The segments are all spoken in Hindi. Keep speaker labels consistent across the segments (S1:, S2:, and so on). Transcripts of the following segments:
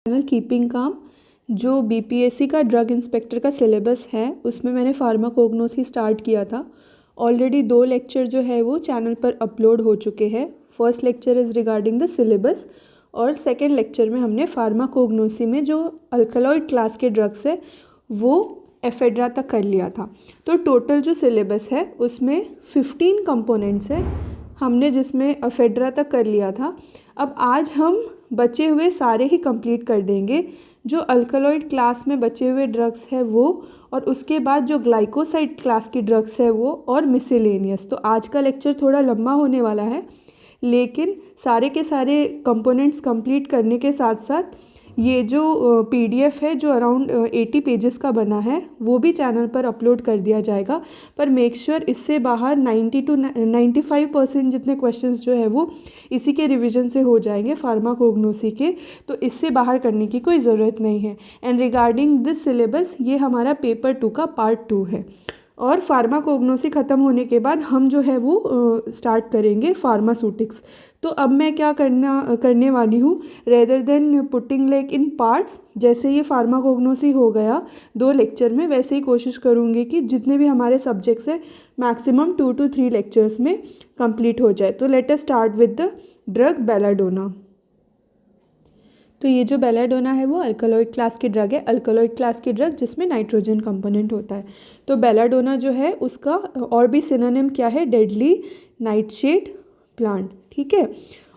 S1: चैनल कीपिंग काम जो बीपीएससी का ड्रग इंस्पेक्टर का सिलेबस है उसमें मैंने फार्माकोग्नोसी स्टार्ट किया था। ऑलरेडी 2 लेक्चर जो है वो चैनल पर अपलोड हो चुके हैं। First lecture is regarding the syllabus और सेकेंड लेक्चर में हमने फार्माकोग्नोसी में जो अल्कलॉइड क्लास के ड्रग्स है वो एफेड्रा तक कर लिया था। तो टोटल जो सिलेबस है उसमें 15 कंपोनेंट्स है हमने जिसमें एफेड्रा तक कर लिया था। अब आज हम बचे हुए सारे ही कंप्लीट कर देंगे जो अल्कलॉइड क्लास में बचे हुए ड्रग्स है वो, और उसके बाद जो ग्लाइकोसाइड क्लास की ड्रग्स है वो, और मिसेलेनियस। तो आज का लेक्चर थोड़ा लंबा होने वाला है, लेकिन सारे के सारे कंपोनेंट्स कंप्लीट करने के साथ साथ ये जो पीडीएफ है जो अराउंड 80 पेजेस का बना है वो भी चैनल पर अपलोड कर दिया जाएगा। पर मेक श्योर इससे बाहर 90 to 95% जितने क्वेश्चंस जो है वो इसी के रिवीजन से हो जाएंगे फार्माकोग्नोसी के, तो इससे बाहर करने की कोई ज़रूरत नहीं है। एंड रिगार्डिंग दिस सिलेबस ये हमारा पेपर 2 का पार्ट 2 है। और फार्माकोग्नोसी ख़त्म होने के बाद हम जो है वो स्टार्ट करेंगे फार्मास्यूटिक्स। तो अब मैं क्या करने वाली हूँ, rather than putting like in parts, जैसे ये फार्माकोग्नोसी हो गया 2 लेक्चर में, वैसे ही कोशिश करूँगी कि जितने भी हमारे सब्जेक्ट्स हैं मैक्सिमम 2 to 3 लेक्चर्स में कंप्लीट हो जाए। तो let us start with the drug belladonna. तो ये जो बेलाडोना है वो अल्कलॉइड क्लास की ड्रग है, अल्कलॉइड क्लास की ड्रग जिसमें नाइट्रोजन कंपोनेंट होता है। तो बेलाडोना जो है उसका और भी सिनोनिम क्या है, डेडली नाइटशेड प्लांट, ठीक है।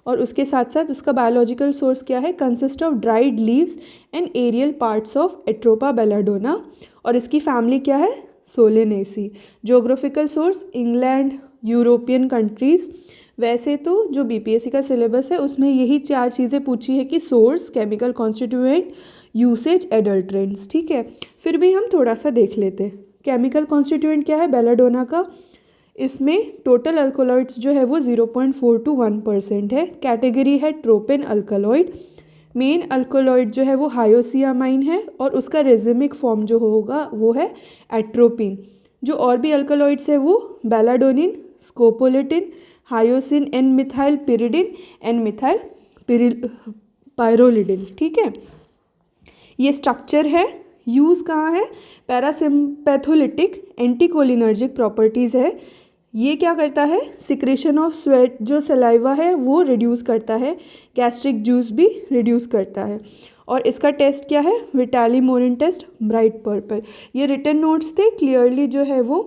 S1: और उसके साथ साथ उसका बायोलॉजिकल सोर्स क्या है, consist of dried leaves and aerial parts of Atropa belladonna, और इसकी फैमिली क्या है, Solanaceae. Geographical source England, European countries. वैसे तो जो बीपीएससी का सिलेबस है उसमें यही 4 चीज़ें पूछी है कि source, chemical constituent, usage, adulterants, ठीक है। फिर भी हम थोड़ा सा देख लेते हैं। केमिकल कॉन्स्टिट्यूएंट क्या है बेलाडोना का, इसमें टोटल अल्कोलॉइड्स जो है वो 0.4 to 1% है। कैटेगरी है ट्रोपेन अल्कलॉइड। मेन अल्कोलॉइड जो है वो हायोसियामाइन है और उसका रेजिमिक फॉर्म जो होगा वो है एट्रोपिन। जो और भी अल्कलॉइड्स है वो belladonnine, scopoletin, hyoscine, N methyl pyridine, N methyl pyrrolidine, ठीक है। ये स्ट्रक्चर है, यूज़ कहाँ है, पैरासिम्पैथोलिटिक एंटीकोलिनर्जिक प्रॉपर्टीज़ है। ये क्या करता है, सिक्रेशन ऑफ स्वेट, जो सलाइवा है वो रिड्यूस करता है, गैस्ट्रिक जूस भी रिड्यूस करता है। और इसका टेस्ट क्या है, विटाली मोरिन टेस्ट, ब्राइट पर्पल। ये रिटन नोट्स थे, क्लियरली जो है वो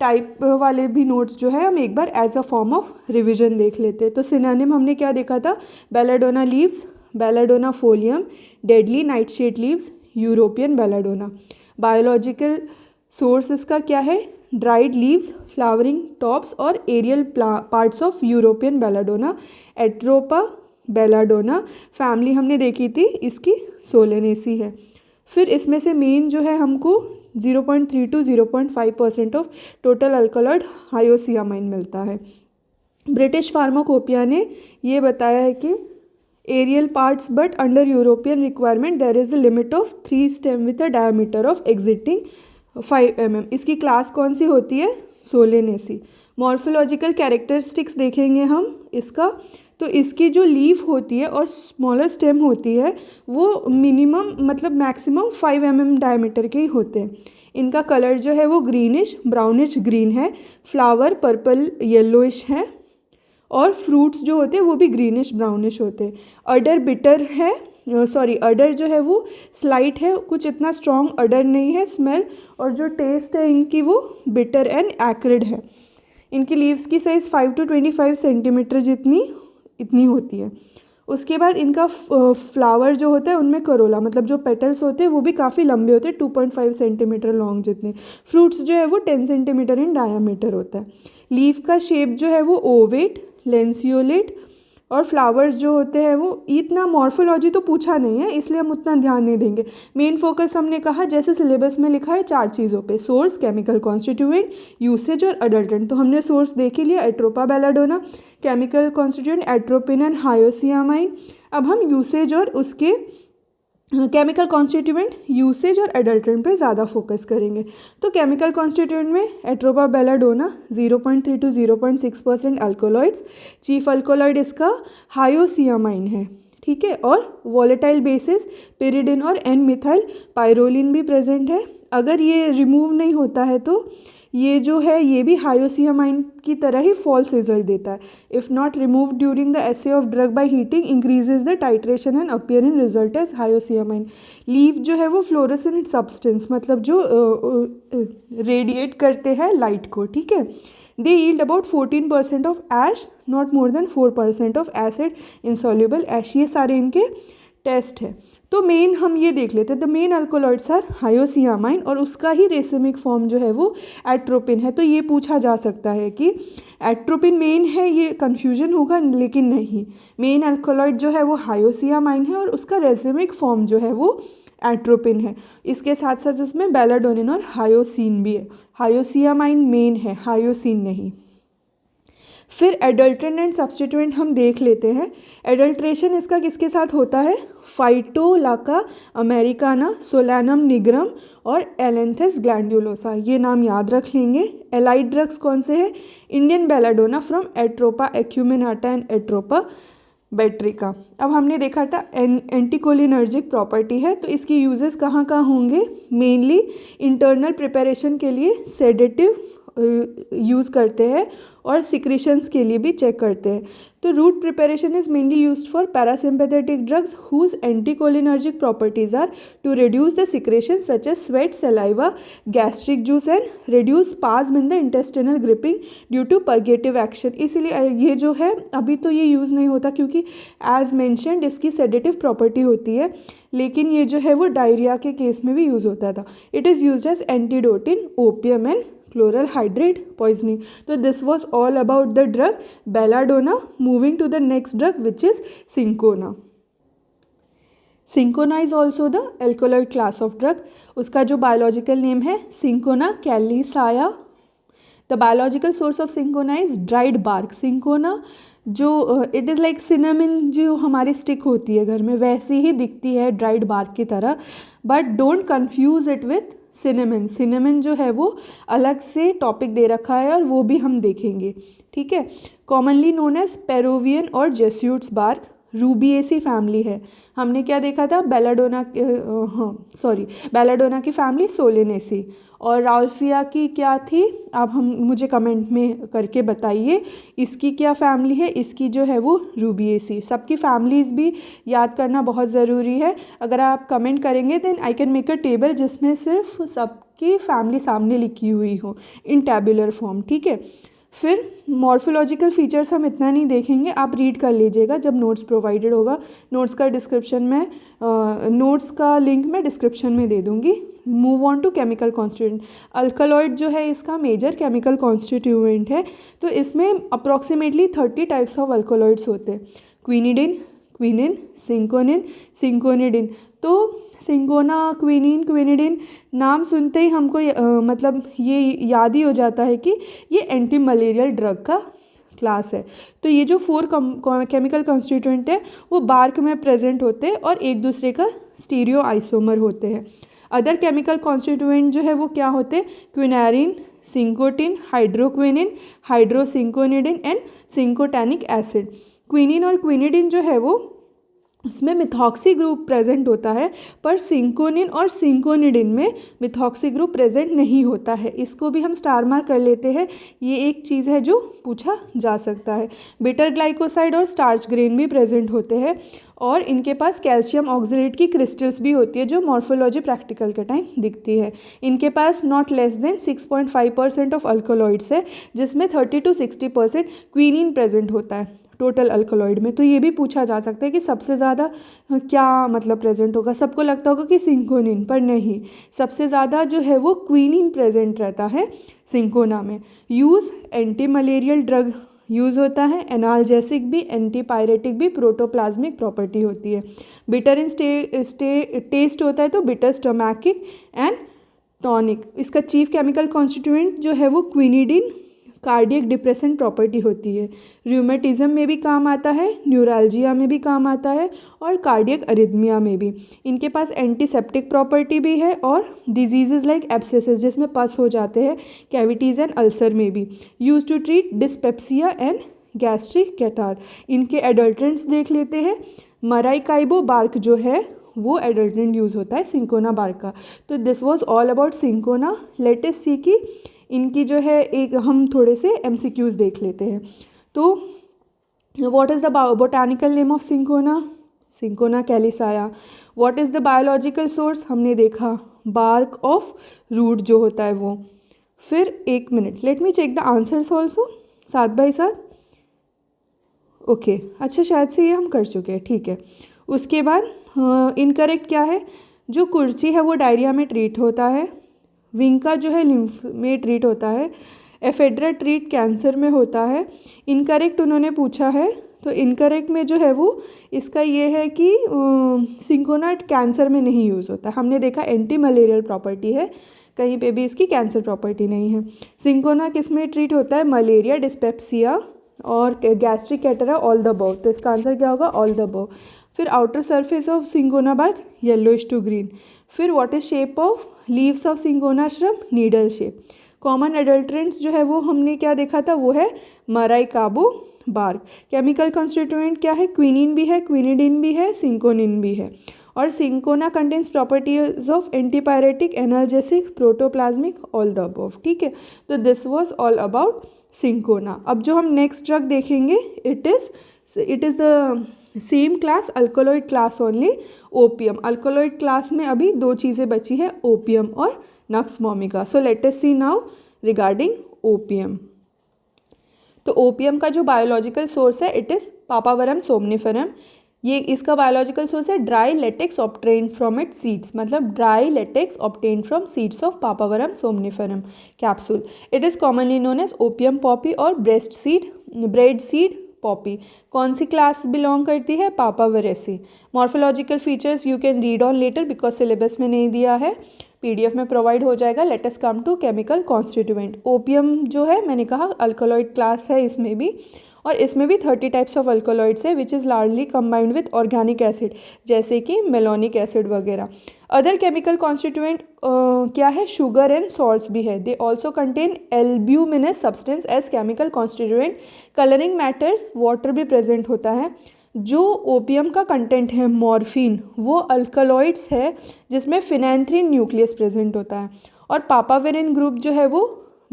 S1: टाइप वाले भी नोट्स जो है हम एक बार as a form of revision देख लेते हैं। तो सिनोनिम हमने क्या देखा था, belladonna leaves, belladonna folium, deadly nightshade leaves, European belladonna. Biological source इसका क्या है, ड्राइड लीव्स, फ्लावरिंग टॉप्स और aerial parts of European belladonna, Atropa belladonna. Family हमने देखी थी इसकी सोलेनेसी है। फिर इसमें से मेन जो है हमको 0.3 to 0.5% of total alkaloid hyoscyamine मिलता है। ब्रिटिश फार्माकोपिया ने ये बताया है कि aerial parts but under European requirement there is a limit of 3 stem with a diameter of exceeding 5 mm। इसकी क्लास कौन सी होती है, सोलेनेसी। मॉर्फोलॉजिकल कैरेक्टरिस्टिक्स देखेंगे हम इसका, तो इसकी जो लीफ होती है और स्मॉलर स्टेम होती है वो मिनिमम मतलब मैक्सिमम 5 mm डायमीटर के ही होते हैं। इनका कलर जो है वो ग्रीनिश ब्राउनिश ग्रीन है, फ्लावर पर्पल येलोइश है, और फ्रूट्स जो होते हैं वो भी ग्रीनिश ब्राउनिश होते हैं। अडर बिटर है, अडर जो है वो स्लाइट है, कुछ इतना स्ट्रॉन्ग अडर नहीं है स्मेल, और जो टेस्ट है इनकी वो बिटर एंड एक्रिड है। इनकी लीव्स की साइज़ 5 to 25 सेंटीमीटर इतनी होती है। उसके बाद इनका फ्लावर जो होता है उनमें करोला मतलब जो पेटल्स होते हैं वो भी काफ़ी लंबे होते हैं, 2.5 सेंटीमीटर लॉन्ग जितने। फ्रूट्स जो है वो 10 सेंटीमीटर इन डायामीटर होता है। लीफ का शेप जो है वो ओवेट, लेंसियोलेट, और फ्लावर्स जो होते हैं वो, इतना मॉर्फोलॉजी तो पूछा नहीं है इसलिए हम उतना ध्यान नहीं देंगे। मेन फोकस हमने कहा जैसे सिलेबस में लिखा है 4 चीज़ों पे, सोर्स, केमिकल कॉन्स्टिट्यूएंट, यूसेज और अडल्ट्रेंट। तो हमने सोर्स देख ही लिया, Atropa belladonna, chemical constituent atropine and hyoscyamine. अब हम यूसेज और उसके केमिकल कॉन्स्टिट्यूएंट, यूसेज और एडल्ट्रेंट पे ज़्यादा फोकस करेंगे। तो केमिकल कॉन्स्टिट्यूएंट में Atropa belladonna 0.3 to 0.6% alkaloids. Chief alkaloid इसका हायोसियामाइन है, ठीक है, और वॉलेटाइल बेसिस pyridine और एन मिथाइल पायरोलिन भी प्रेजेंट है। अगर ये रिमूव नहीं होता है तो ये जो है ये भी हायोसियामाइन की तरह ही फॉल्स रिजल्ट देता है। If not remove during the assay of drug by heating increases the titration and appear in result as hyoscyamine. Leaf जो है वो फ्लोरोसेंट सब्सटेंस, मतलब जो रेडिएट करते हैं लाइट को, ठीक है। They yield about 14% of ash, not more than 4% of acid insoluble ash. ये सारे इनके टेस्ट है। तो मेन हम ये देख लेते हैं, द मेन अल्कोलॉइड्स आर हायोसियामाइन, और उसका ही रेसिमिक फॉर्म जो है वो एट्रोपिन है। तो ये पूछा जा सकता है कि एट्रोपिन मेन है, ये कन्फ्यूजन होगा, लेकिन नहीं, मेन अल्कोलॉइड जो है वो हायोसियामाइन है और उसका रेसिमिक फॉर्म जो है वो एट्रोपिन है। इसके साथ साथ इसमें बेलाडोनिन और हायोसिन भी है। हायोसियामाइन मेन है, हायोसिन नहीं। फिर एडल्ट्रेंट एंड सब्स्टिट्यूएंट हम देख लेते हैं। एडल्ट्रेशन इसका किसके साथ होता है? फाइटोलाका अमेरिकाना, सोलानम निग्रम और एलेंथस ग्लैंडुलोसा, ये नाम याद रख लेंगे। एलाइड ड्रग्स कौन से हैं? Indian belladonna from Atropa acuminata and Atropa baetica. अब हमने देखा था एंटीकोलिनर्जिक प्रॉपर्टी है, तो इसकी यूजेस कहाँ कहाँ होंगे? मेनली इंटरनल प्रिपरेशन के लिए सेडेटिव यूज़ करते हैं और सिक्रीशंस के लिए भी चेक करते हैं। तो root preparation is mainly used for parasympathetic drugs whose anticholinergic properties are to reduce the secretion such as sweat, saliva, gastric juice and reduce spasm in the intestinal griping due to purgative action. इसीलिए ये जो है अभी तो ये यूज़ नहीं होता क्योंकि एज मैंशनड इसकी सेडेटिव प्रॉपर्टी होती है, लेकिन ये जो है वो डायरिया के केस में भी यूज़ होता था। It is used as antidote in opium and chloral hydrate poisoning. So this was all about the drug belladonna. Moving to the next drug, which is cinchona. Cinchona is also the alkaloid class of drug. उसका जो biological name है Cinchona calisaya. The biological source of cinchona is dried bark. Cinchona जो इट इज़ लाइक सिनेमन जो हमारी स्टिक होती है घर में, वैसी ही दिखती है ड्राइड बार्क की तरह, but don't confuse it with cinnamon. Cinnamon जो है वो अलग से टॉपिक दे रखा है और वो भी हम देखेंगे, ठीक है। कॉमनली नोन एज पेरोवियन और जेस्यूट्स बार्क, रूबिएसी फैमिली है। हमने क्या देखा था? बेलाडोना की फैमिली सोलेनेसी, और राल्फिया की क्या थी? अब हम मुझे कमेंट में करके बताइए इसकी क्या फैमिली है। इसकी जो है वो रूबिएसी। सबकी फैमिलीज़ भी याद करना बहुत ज़रूरी है। अगर आप कमेंट करेंगे then I can make a table जिसमें सिर्फ सबकी फैमिली सामने लिखी हुई हो इन टैबुलर फॉर्म, ठीक है। फिर मॉर्फोलॉजिकल फीचर्स हम इतना नहीं देखेंगे, आप रीड कर लीजिएगा जब नोट्स प्रोवाइडेड होगा। नोट्स का लिंक मैं डिस्क्रिप्शन में दे दूँगी। Move on to chemical constituent. Alkaloid जो है इसका मेजर केमिकल कॉन्स्टिट्यूएंट है, तो इसमें अप्रॉक्सीमेटली 30 टाइप्स ऑफ अल्कलॉइड्स होते हैं। Quinidine, quinine, cinchonine, cinchonidine. तो सिंकोना, क्विनिन, क्विनिडिन नाम सुनते ही हमको मतलब ये याद ही हो जाता है कि ये एंटी मलेरियल ड्रग का क्लास है। तो ये जो 4 केमिकल कॉन्स्टिट्यूएंट है वो बार्क में प्रेजेंट होते हैं और एक दूसरे का स्टीरियो आइसोमर होते हैं। अदर केमिकल कॉन्स्टिट्यूएंट जो है वो क्या होते हैं? क्विनारिन, सिंकोटिन, हाइड्रोक्विनिन, हाइड्रोसिंकोनिडिन एंड सिंकोटैनिक एसिड। क्विनिन और क्विनिडिन जो है वो उसमें मिथॉक्सी ग्रुप प्रेजेंट होता है, पर सिंकोनिन और सिंकोनिडिन में मिथॉक्सी ग्रुप प्रेजेंट नहीं होता है। इसको भी हम स्टार मार्क कर लेते हैं, ये एक चीज़ है जो पूछा जा सकता है। बिटर ग्लाइकोसाइड और स्टार्च ग्रेन भी प्रेजेंट होते हैं और इनके पास कैल्शियम ऑक्सलेट की क्रिस्टल्स भी होती है जो मॉर्फोलॉजी प्रैक्टिकल के टाइम दिखती है। इनके पास not less than 6.5% of alkaloids है, जिसमें 30 to 60% क्विनिन प्रेजेंट होता है टोटल अल्कलॉइड में। तो ये भी पूछा जा सकता है कि सबसे ज़्यादा क्या मतलब प्रेजेंट होगा। सबको लगता होगा कि सिंकोनिन, पर नहीं, सबसे ज़्यादा जो है वो क्विनिन प्रेजेंट रहता है सिंकोना में। Use anti malarial drug use होता है, एनाल्जेसिक भी, एंटीपायरेटिक भी, प्रोटोप्लाज्मिक प्रॉपर्टी होती है। बिटर इन टेस्ट होता है तो बिटर स्टोमैकिक एंड टॉनिक। इसका चीफ केमिकल कॉन्स्टिट्यूएंट जो है वो क्विनिडिन, कार्डियक डिप्रेशन प्रॉपर्टी होती है। रूमेटिज्म में भी काम आता है, न्यूरल्जिया में भी काम आता है और कार्डियक अरिथमिया में भी। इनके पास एंटीसेप्टिक प्रॉपर्टी भी है और डिजीजेज लाइक एब्सेसेस जिसमें पस हो जाते हैं, कैविटीज़ एंड अल्सर में भी। Use to treat dyspepsia and gastric catarrh. इनके एडल्ट्रेंट्स देख लेते हैं। मराइकाइबो बार्क जो है वो एडल्ट्रेंट यूज़ होता है सिंकोना बार्क का। तो this was all about cinchona. Let us see कि इनकी जो है एक हम थोड़े से एमसीक्यूज़ देख लेते हैं। तो what is the botanical name of cinchona? Cinchona calisaya. What is the biological source? हमने देखा बार्क ऑफ रूट जो होता है वो। फिर एक minute, let me check the answers also साथ बाई साथ। ओके अच्छा, शायद से ये हम कर चुके हैं, ठीक है। उसके बाद इनकरेक्ट क्या है? जो कुर्ची है वो डायरिया में ट्रीट होता है, विंका जो है लिम्फ में ट्रीट होता है, एफेड्रा ट्रीट कैंसर में होता है। इनकरेक्ट उन्होंने पूछा है, तो इनकरेक्ट में जो है वो इसका ये है कि सिंकोना कैंसर में नहीं यूज़ होता। हमने देखा एंटी मलेरियल प्रॉपर्टी है, कहीं पे भी इसकी कैंसर प्रॉपर्टी नहीं है। सिंकोना किस में ट्रीट होता है? मलेरिया, डिस्पेप्सिया और gastric catarrh, all the above. तो इसका आंसर क्या होगा? All the above. फिर outer surface of cinchona bark yellowish to green. फिर what is shape of leaves of cinchona shrub? Needle shape. Common adulterants जो है वो हमने क्या देखा था? वो है मराइकाबो बार्क। केमिकल कॉन्स्टिट्यूएंट क्या है? क्विनिन भी है, क्विनिडिन भी है, सिंकोनिन भी है। और cinchona contains properties of antipyretic, analgesic, protoplasmic, all the above. ठीक है, तो this was all about cinchona. अब जो हम नेक्स्ट ड्रग देखेंगे it is the same class, alkaloid class only, opium. Alkaloid class में अभी दो चीज़ें बची है, ओपियम और nux vomica. So let us see now regarding opium. तो ओपियम का जो बायोलॉजिकल सोर्स है इट इज़ पापावरम सोमनिफरम। ये इसका बायोलॉजिकल सोर्स है dry latex obtained from its seeds, मतलब dry latex obtained from seeds of Papaver somniferum capsule. It is commonly known as opium poppy और ब्रेड सीड पॉपी। कौन सी क्लास बिलोंग करती है? Papaveraceae. Morphological features you can read on later because syllabus में नहीं दिया है, पीडीएफ में प्रोवाइड हो जाएगा। Let us come to chemical constituent. Opium जो है मैंने कहा अल्कोलॉइड क्लास है इसमें भी, और इसमें भी 30 टाइप्स ऑफ अल्कोलॉइड्स है which is largely combined with organic acid जैसे कि मेलोनिक एसिड वगैरह। अदर केमिकल कॉन्स्टिट्यूएंट क्या है? शुगर एंड सॉल्ट्स भी है। They also contain albuminous substance as chemical constituent. Colouring matters, water भी प्रेजेंट होता है। जो ओपियम का कंटेंट है मॉर्फिन, वो अल्कलॉइड्स है जिसमें फिनैंथ्रीन न्यूक्लियस प्रेजेंट होता है। और पापावेरिन ग्रुप जो है वो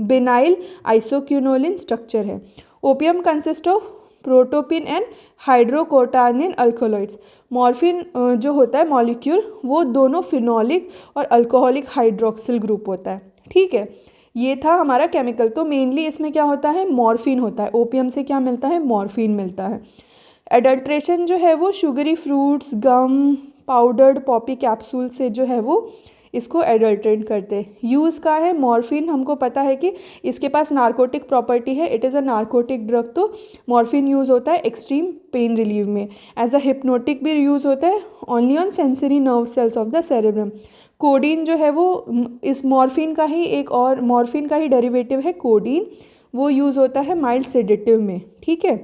S1: बेनाइल आइसोक्यूनोलिन स्ट्रक्चर है। Opium consist of protopine and hydrocotarnine alkaloids. Morphine जो होता है मॉलिक्यूल वो दोनों फिनोलिक और अल्कोहलिक हाइड्रोक्सिल ग्रुप होता है। ठीक है, ये था हमारा केमिकल। तो मेनली इसमें क्या होता है? मॉर्फिन होता है। ओपियम से क्या मिलता है? मॉर्फिन मिलता है। एडल्ट्रेशन जो है वो शुगरी फ्रूट्स, गम, पाउडर्ड पॉपी कैप्सूल से जो है वो इसको एडल्ट्रेट करते हैं। यूज़ का है मॉर्फिन, हमको पता है कि इसके पास नार्कोटिक प्रॉपर्टी है, it is a narcotic drug. तो मॉर्फिन यूज़ होता है एक्सट्रीम पेन रिलीव में। एज अ हिप्नोटिक भी यूज़ होता है only on sensory nerve cells of the cerebrum. Codeine जो है वो इस मॉर्फिन का ही एक और मॉर्फिन का ही डेरिवेटिव है कोडीन, वो यूज़ होता है माइल्ड सेडेटिव में। ठीक है,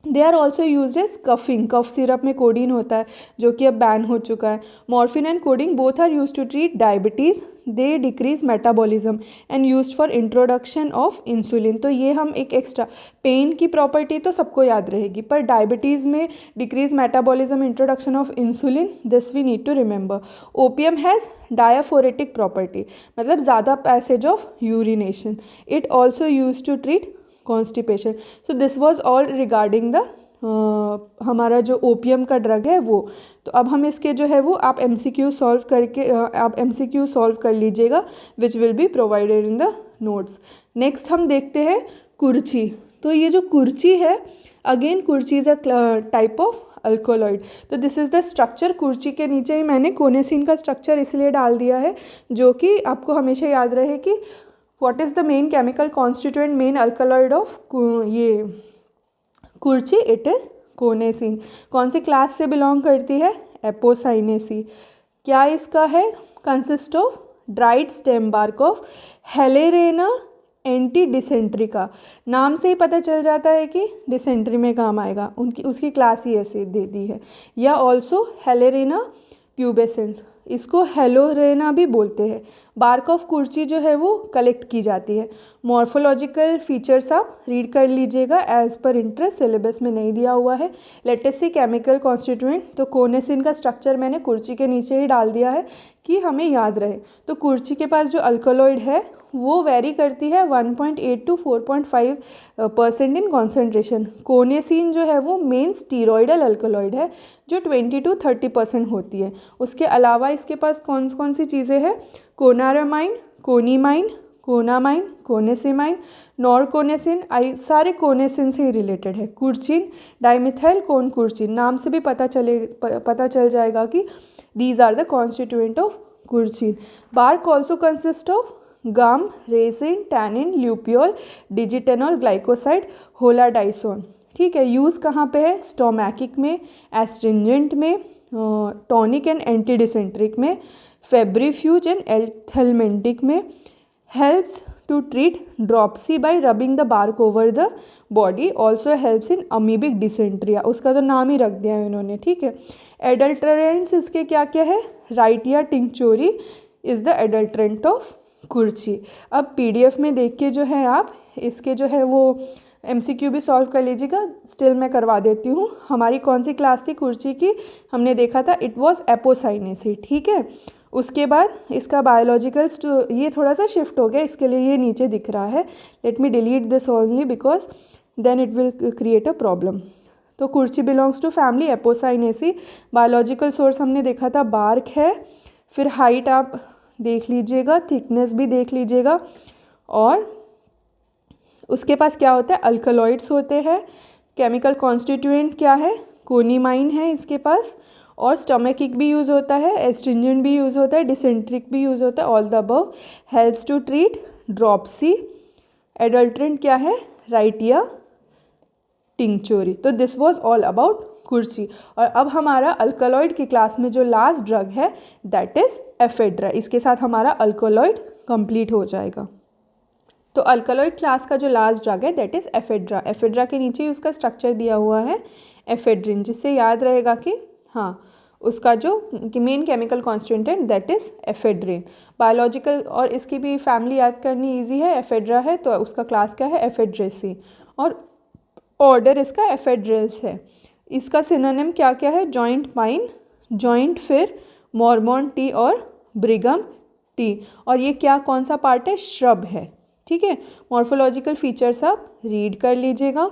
S1: they are also use as coughing. Cough syrup में कोडीन होता है जो कि अब बैन हो चुका है। Morphine and codeine both are use to treat diabetes. They decrease metabolism and use for introduction of insulin. तो ये हम एक एक्स्ट्रा, पेन की प्रॉपर्टी तो सबको याद रहेगी, पर डायबिटीज़ में decrease metabolism, introduction of insulin, this we need to remember. Opium has diaphoretic property, मतलब ज़्यादा passage of urination. It also use to treat constipation. So this was all regarding the हमारा जो ओपियम का ड्रग है वो। तो अब हम इसके जो है वो आप MCQ सॉल्व करके आप MCQ सॉल्व कर लीजिएगा which will be provided in the notes. Next हम देखते हैं कुर्ची। तो ये जो कुर्ची है, again kurchi is a type of alkaloid. तो this is the structure. Kurchi के नीचे ही मैंने कोनेसिन का स्ट्रक्चर इसलिए डाल दिया है जो कि आपको हमेशा याद रहे कि what is the main chemical constituent, main alkaloid of ये कुर्ची? It is कोनेसिन। कौन सी क्लास से बिलोंग करती है? एपोसाइनेसी। क्या इसका है? Consist of dried stem bark of Holarrhena anti dysenterica. नाम से ही पता चल जाता है कि डिसेंट्री में काम आएगा, उनकी उसकी क्लास ही ऐसे दे दी है। या ऑल्सो हेलेरेना प्यूबेसेंस। इसको हेलोरेना भी बोलते हैं। बार्क ऑफ कुर्ची जो है वो कलेक्ट की जाती है। मॉर्फोलॉजिकल फीचर्स आप रीड कर लीजिएगा, एज पर इंटरेस्ट, सिलेबस में नहीं दिया हुआ है। लेटेस्ट सी केमिकल कॉन्स्टिट्यूएंट, तो कोनेसिन का स्ट्रक्चर मैंने कुर्ची के नीचे ही डाल दिया है कि हमें याद रहे। तो कुर्ची के पास जो अल्कलॉइड है वो वेरी करती है 1.8 to 4.5% इन कॉन्सेंट्रेशन। कोनेसिन जो है वो मेन स्टीरॉयडल अल्कलॉइड है जो 20 to 30% होती है। उसके अलावा इसके पास कौन कौन सी चीज़ें हैं? कोनारामाइन, कोनीमाइन, कोनामाइन, कोनेसिमाइन, नॉरकोनेसिन, सारे कोनेसिन से ही रिलेटेड है। कुर्चिन, डाइमिथाइल कोन कुर्चिन, नाम से भी पता चल जाएगा कि these are the constituent of kurchine. Bark also consist of gum, resin, tannin, lupeol, digitenol, glycoside, holadysone. ठीक है, यूज़ कहाँ पे है? स्टोमैकिक में, एस्ट्रिंजेंट में, टॉनिक एंड एंटी डिसेंट्रिक में, फेब्रिफ्यूज एंड एल्थेलमेंटिक में। Helps to treat dropsy by rubbing the bark over the body, also helps in amoebic dysentery, उसका तो नाम ही रख दिया है इन्होंने। ठीक है, एडल्टरेंट्स इसके क्या क्या है? Wrightia टिंक्चोरी is the adulterant of कुर्ची। अब पीडीएफ में देख के जो है आप इसके जो है वो एमसीक्यू भी सॉल्व कर लीजिएगा, स्टिल मैं करवा देती हूँ। हमारी कौन सी क्लास थी कुर्ची की? हमने देखा था इट वाज एपोसाइनेसी। ठीक है, उसके बाद इसका बायोलॉजिकल ये थोड़ा सा शिफ्ट हो गया, इसके लिए ये नीचे दिख रहा है। Let me delete this only because then it will create a problem. तो kurchi belongs to family Apocynaceae. Biological source हमने देखा था बार्क है। फिर हाइट आप देख लीजिएगा, थिकनेस भी देख लीजिएगा, और उसके पास क्या होता है? अल्कलॉइड्स होते हैं। केमिकल कॉन्स्टिट्यूएंट क्या है? कोनीमाइन है इसके पास, और स्टमकिक भी यूज़ होता है, एस्ट्रिंजेंट भी यूज़ होता है, डिसेंट्रिक भी यूज़ होता है, all the above. Helps to treat dropsy. Adulterant क्या है? Wrightia tinctoria. तो this was all about kurchi. और अब हमारा अल्कलॉइड की क्लास में जो लास्ट ड्रग है दैट इज़ एफेड्रा। इसके साथ हमारा अल्कलॉइड कंप्लीट हो जाएगा। तो अल्कलॉइड क्लास का जो लास्ट ड्रग है दैट इज़ एफेड्रा। एफेड्रा के नीचे ही उसका स्ट्रक्चर दिया हुआ है एफेड्रिन, जिससे याद रहेगा कि हाँ उसका जो मेन केमिकल कॉन्स्टिट्यूएंट है दैट इज़ एफेड्रिन। बायोलॉजिकल और इसकी भी फैमिली याद करनी ईजी है। एफेड्रा है तो उसका क्लास क्या है? एफेड्रेसी, और ऑर्डर इसका एफेड्रिल्स है। इसका सिनोनिम क्या क्या है? जॉइंट पाइन, जॉइंट फिर, मॉर्मोन टी और ब्रिगम टी। और ये क्या कौन सा पार्ट है? श्रब है। ठीक है, मॉर्फोलॉजिकल फीचर्स आप रीड कर लीजिएगा।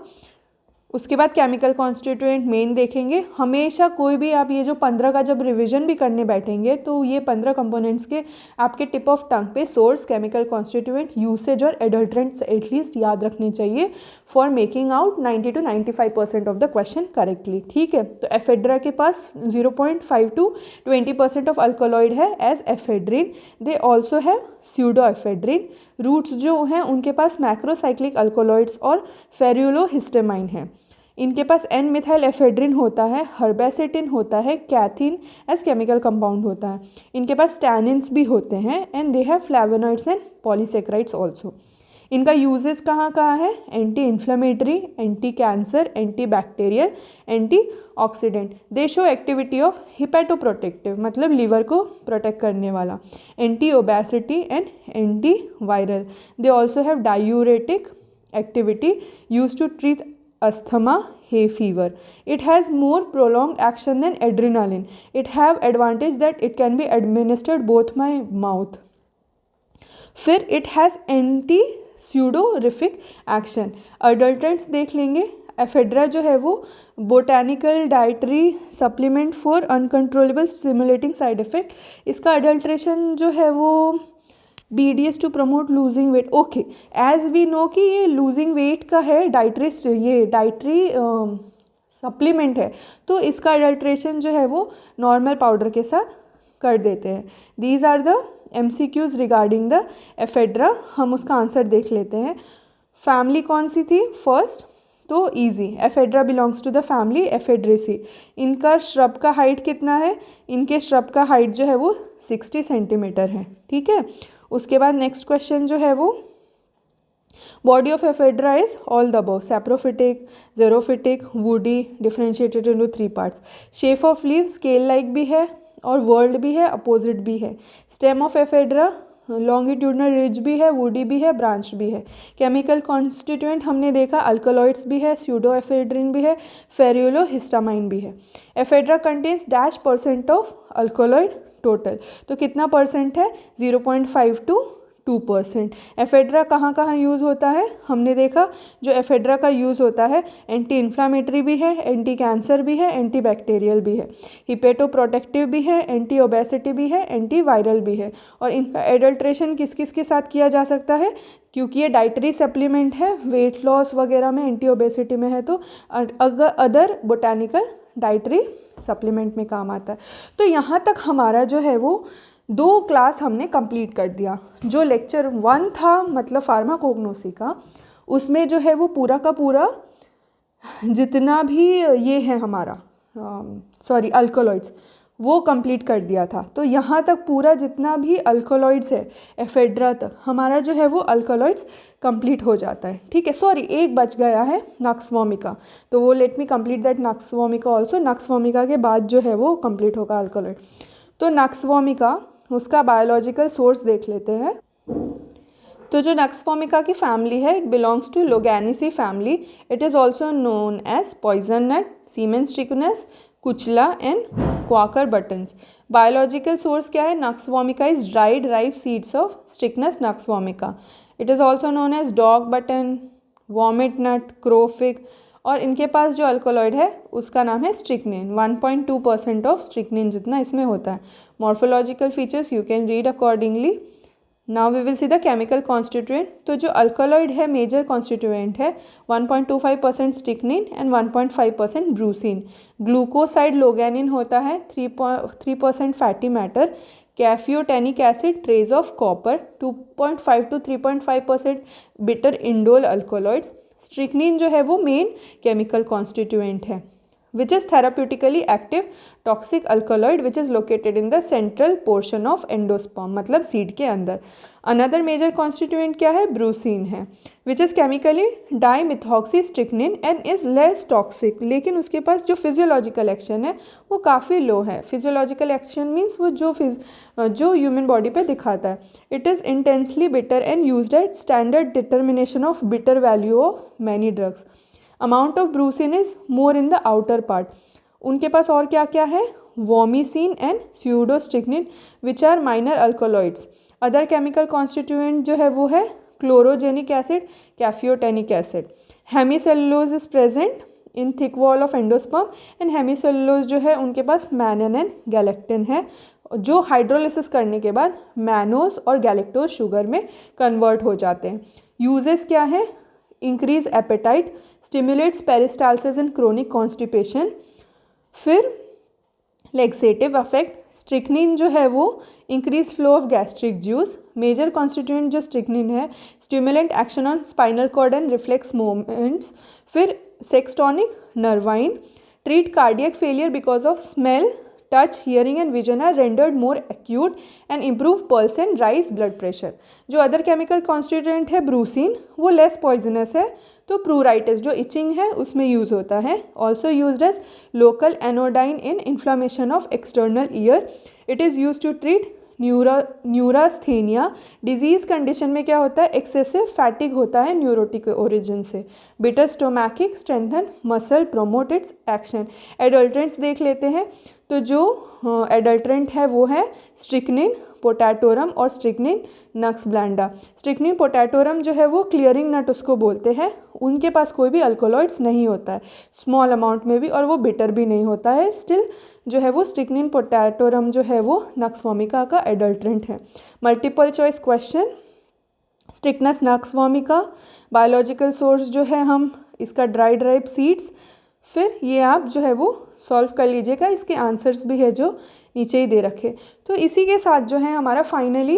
S1: उसके बाद केमिकल कॉन्स्टिट्यूएंट मेन देखेंगे। हमेशा कोई भी आप ये जो 15 का जब रिवीजन भी करने बैठेंगे तो ये 15 कंपोनेंट्स के आपके टिप ऑफ टंग पे सोर्स, केमिकल कॉन्स्टिट्यूएंट, यूसेज और एडल्ट्रेंट्स एटलीस्ट याद रखने चाहिए for making out 90 to 95% of the question correctly. ठीक है, तो एफेड्रा के पास 0.5 to 20% ऑफ अल्कोलॉइड है एज एफेड्रिन। दे ऑल्सो है स्यूडो एफेड्रिन। रूट्स जो हैं उनके पास मैक्रोसाइक्लिक अल्कोलॉइड्स और फेरुलोहिस्टेमाइन है। इनके पास एन मिथाइल एफेड्रिन होता है, हर्बेसिटिन होता है, कैथीन एज केमिकल कंपाउंड होता है। इनके पास टैनिन्स भी होते हैं and they have flavonoids and polysaccharides also. इनका यूजेस कहाँ कहाँ है? Anti inflammatory, anti cancer, anti bacterial, anti oxidant. They show activity of hepatoprotective, मतलब लीवर को प्रोटेक्ट करने वाला, anti obesity and anti viral. They also have diuretic activity use to treat asthma, hay fever. It has more prolonged action than adrenaline. It have advantage that it can be administered both by mouth. फिर it has anti pseudorific action. Adulterants देख लेंगे। एफेड्रा जो है वो botanical dietary supplement for uncontrollable stimulating side effect. इसका अडल्ट्रेशन जो है वो BDS to promote losing weight. Okay, as we know कि ये लूजिंग वेट का है, ये डाइटरी सप्लीमेंट है, तो इसका अडल्ट्रेशन जो है वो नॉर्मल पाउडर के साथ कर देते हैं। These are the MCQs regarding the ephedra. हम उसका आंसर देख लेते हैं। फैमिली कौन सी थी? फर्स्ट तो easy, ephedra belongs to the family Ephedraceae. इनका श्रब का हाइट कितना है? इनके श्रब का हाइट जो है वो 60 सेंटीमीटर है। ठीक है, उसके बाद नेक्स्ट क्वेश्चन जो है वो body of ephedra is all the above, saprophytic, xerophytic, woody, differentiated into 3 parts. Shape of leave scale like भी है और वर्ल्ड भी है, अपोजिट भी है। Stem of ephedra longitudinal ridge भी है, वुडी भी है, ब्रांच भी है। केमिकल कॉन्स्टिट्यूएंट हमने देखा अल्कलॉइड्स भी है, स्यूडोएफेड्रिन भी है, फेरुलोहिस्टामाइन भी है। Ephedra contains -% of alkaloid total, तो कितना परसेंट है? 0.5 to 2%। एफेड्रा कहाँ कहाँ यूज़ होता है? हमने देखा जो एफेड्रा का यूज़ होता है एंटी इन्फ्लामेटरी भी है, एंटी कैंसर भी है, एंटी बैक्टीरियल भी है, हिपेटो प्रोटेक्टिव भी है, एंटी ओबेसिटी भी है, एंटी वायरल भी है। और इनका एडल्ट्रेशन किस किस के साथ किया जा सकता है? क्योंकि ये डाइटरी सप्लीमेंट है, वेट लॉस वगैरह में, एंटी ओबेसिटी में है, तो अदर बोटानिकल डाइटरी सप्लीमेंट में काम आता है। तो यहाँ तक हमारा जो है वो 2 क्लास हमने कंप्लीट कर दिया। जो लेक्चर 1 था मतलब फार्माकोग्नोसी का, उसमें जो है वो पूरा का पूरा जितना भी ये है हमारा अल्कोलॉइड्स वो कंप्लीट कर दिया था। तो यहाँ तक पूरा जितना भी अल्कोलॉइड्स है एफेड्रा तक हमारा जो है वो अल्कोलॉइड्स कंप्लीट हो जाता है। ठीक है, सॉरी एक बच गया है नक्स वोमिका, तो वो let me complete that nux vomica also. Nux vomica के बाद जो है वो कंप्लीट होगा अल्कोलॉइड। तो नक्स वोमिका उसका बायोलॉजिकल सोर्स देख लेते हैं। तो जो नक्स वोमिका की फैमिली है, it belongs to Loganiaceae family. It is also known as poison nut, semen strychnos, kuchla and quaker buttons. Biological source क्या है? Nux vomica is dried ripe seeds of strychnos nux vomica. It is also known as dog button, vomit nut, crow fig. और इनके पास जो अल्कोलॉइड है उसका नाम है स्ट्रिक्निन। 1.2% ऑफ स्ट्रिक्निन जितना इसमें होता है। Morphological features you can read accordingly. Now we will see the chemical constituent. तो जो अल्कोलॉइड है मेजर कॉन्स्टिट्यूएंट है 1.25% स्टिक्निन एंड 1.5% ब्रूसिन। ग्लूकोसाइड लोगैनिन होता है, 3% fatty matter, caffeotannic acid, trace of copper, 2.5 to 3.5% bitter indole alkaloid. Strychnine जो है वो मेन केमिकल कॉन्स्टिट्यूएंट है, which is therapeutically active toxic alkaloid which is located in the central portion of endosperm, मतलब सीड के अंदर। अनदर मेजर कॉन्स्टिट्यूएंट क्या है? ब्रूसिन है, which is chemically dimethoxy strychnine and is less toxic. लेकिन उसके पास जो फिजियोलॉजिकल एक्शन है वो काफ़ी लो है। फिजियोलॉजिकल एक्शन मीन्स वो जो ह्यूमन बॉडी पे दिखाता है। It is intensely bitter and used at standard determination of bitter value of many drugs. Amount of brucine is more in the outer part. उनके पास और क्या क्या है? Vomicine and pseudostrychnine which are minor alkaloids. Other chemical constituent जो है वो है chlorogenic acid, caffeotannic acid. Hemicellulose is present in thick wall of endosperm and hemicellulose जो है उनके पास मैनन एंड गैलेक्टिन है, जो हाइड्रोलिसिस करने के बाद मैनोस और गैलेक्टोज शुगर में कन्वर्ट हो जाते हैं। यूजेस क्या है? Increase appetite, stimulates peristalsis and chronic constipation. फिर लेक्सेटिव अफेक्ट। स्ट्रिक्निन जो है वो increase flow of gastric juice. Major constituent जो स्ट्रिक्निन है, stimulant action on spinal cord and reflex movements. फिर sex tonic nervine. Treat cardiac failure because of smell, touch, hearing and vision are rendered more acute and improve pulse and raise blood pressure. जो अदर केमिकल कॉन्स्टिट्यूएंट है ब्रूसिन, वो लेस पॉइजनस है, तो प्रूराइटिस जो इचिंग है उसमें यूज़ होता है। Also used as local anodyne in inflammation of external ear. It is use to treat neurasthenia. Disease condition में क्या होता है? एक्सेसिव फैटिक होता है न्यूरोटिक ओरिजिन से। Bitter stomachic strengthen muscle, promote its action. Adulterants देख लेते हैं। तो जो एडल्ट्रेंट है वो है स्ट्रिक्निन पोटैटोरम और स्ट्रिक्निन नक्स ब्लैंडा। स्ट्रिक्निन पोटैटोरम जो है वो क्लियरिंग नट उसको बोलते हैं। उनके पास कोई भी अल्कोलॉइड्स नहीं होता है, स्मॉल अमाउंट में भी, और वो बिटर भी नहीं होता है। स्टिल जो है वो स्ट्रिक्निन पोटैटोरम जो है वो नक्स वोमिका का एडल्ट्रेंट है। Multiple choice question. Strychnos nux vomica, biological source जो है हम इसका ड्राइड राइप सीड्स। फिर ये आप जो है वो सॉल्व कर लीजिएगा, इसके आंसर्स भी है जो नीचे ही दे रखे। तो इसी के साथ जो है हमारा फाइनली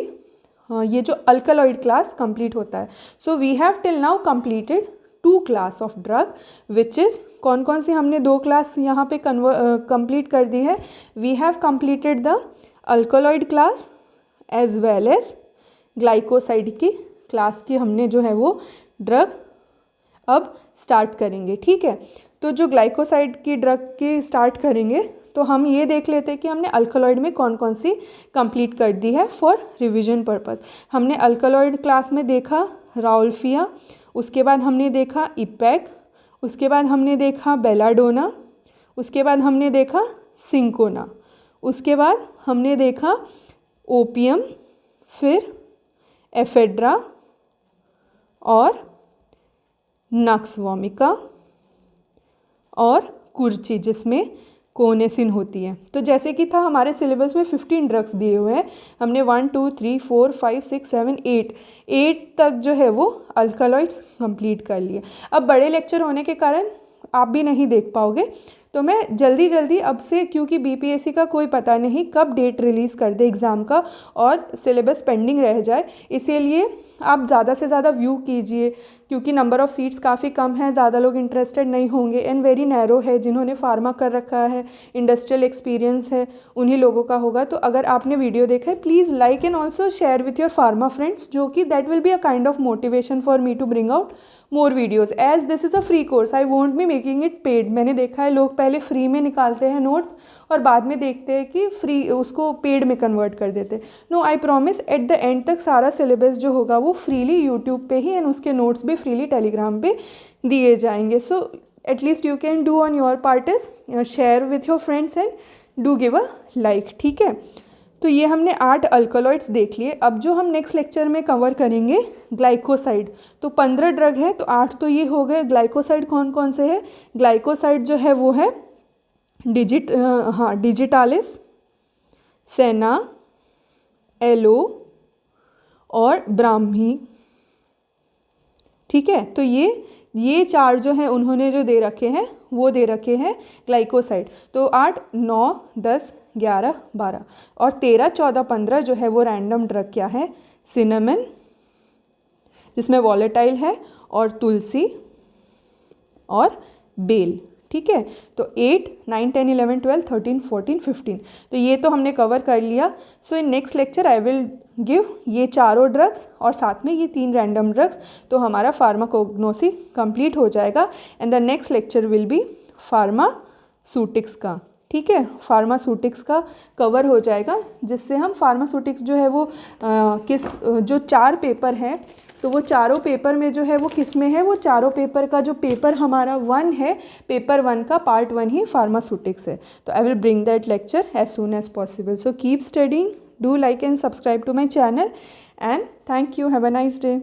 S1: ये जो अल्कलॉइड क्लास कंप्लीट होता है। So we have till now completed 2 class of drug, which is कौन कौन सी हमने 2 क्लास यहाँ पे कंप्लीट कर दी है। We have completed the alkaloid class as well as glycoside की क्लास की हमने जो है वो ड्रग अब स्टार्ट करेंगे। ठीक है, तो जो ग्लाइकोसाइड की ड्रग की स्टार्ट करेंगे तो हम ये देख लेते हैं कि हमने अल्कलॉइड में कौन कौन सी कंप्लीट कर दी है फॉर रिवीजन पर्पस। हमने अल्कलॉइड क्लास में देखा राउल्फिया, उसके बाद हमने देखा इपैक, उसके बाद हमने देखा बेलाडोना, उसके बाद हमने देखा सिंकोना, उसके बाद हमने देखा ओपियम, फिर एफेड्रा और नक्स वोमिका और कुर्ची जिसमें कोनेसिन होती है। तो जैसे कि था हमारे सिलेबस में 15 ड्रग्स दिए हुए हैं, हमने 1 2 3 4 5 6 7 8 तक जो है वो अल्कलॉइड्स कंप्लीट कर लिए। अब बड़े लेक्चर होने के कारण आप भी नहीं देख पाओगे, तो मैं जल्दी अब से, क्योंकि बीपीएससी का कोई पता नहीं कब डेट रिलीज़ कर दे एग्ज़ाम का और सिलेबस पेंडिंग रह जाए, इसीलिए आप ज़्यादा से ज़्यादा व्यू कीजिए, क्योंकि नंबर ऑफ़ सीट्स काफ़ी कम है, ज़्यादा लोग इंटरेस्टेड नहीं होंगे एंड वेरी नैरो है। जिन्होंने फार्मा कर रखा है, इंडस्ट्रियल एक्सपीरियंस है, उन्हीं लोगों का होगा। तो अगर आपने वीडियो देखा है, please like and also share with your pharma friends, जो कि that will be a kind of motivation for me to bring out more videos, as this is a free course, I won't be making it paid. मैंने देखा है लोग पहले फ्री में निकालते हैं नोट्स और बाद में देखते हैं कि फ्री उसको पेड में कन्वर्ट कर देते हैं। No, I promise at the end तक सारा सिलेबस जो होगा वो फ्रीली यूट्यूब पे ही एंड उसके नोट्स भी फ्रीली टेलीग्राम पे दिए जाएंगे। So at least you can do on your part is share with your friends and do give a like, ठीक है। तो ये हमने 8 अल्कलॉइड्स देख लिए। अब जो हम नेक्स्ट लेक्चर में कवर करेंगे ग्लाइकोसाइड, तो 15 ड्रग है, तो 8 तो ये हो गए। ग्लाइकोसाइड कौन कौन से है? ग्लाइकोसाइड जो है वो है डिजिटालिस, सेना, एलो और ब्राह्मी, ठीक है। तो ये 4 जो हैं उन्होंने जो दे रखे हैं वो दे रखे हैं ग्लाइकोसाइड। तो 8 9 10 11 12 और 13 14 15 जो है वो रैंडम ड्रग क्या है? सिनेमन, जिसमें वॉलेटाइल है, और तुलसी और बेल, ठीक है। तो 8 9 10 11 12 13 14 15, तो ये तो हमने कवर कर लिया। So in next lecture I will give ये चारों ड्रग्स और साथ में ये 3 रैंडम ड्रग्स, तो हमारा फार्माकोग्नोसी कंप्लीट हो जाएगा and the next lecture will be pharmaceutics का, ठीक है। फार्मास्यूटिक्स का कवर हो जाएगा, जिससे हम फार्मास्यूटिक्स जो है वो जो 4 पेपर हैं, तो वो चारों पेपर में जो है वो किस में है? वो चारों पेपर का जो पेपर हमारा 1 है, पेपर 1 का पार्ट 1 ही फार्मास्यूटिक्स है। तो I will bring that lecture as soon as possible. So keep studying, do like and subscribe to my channel and thank you, have a nice day.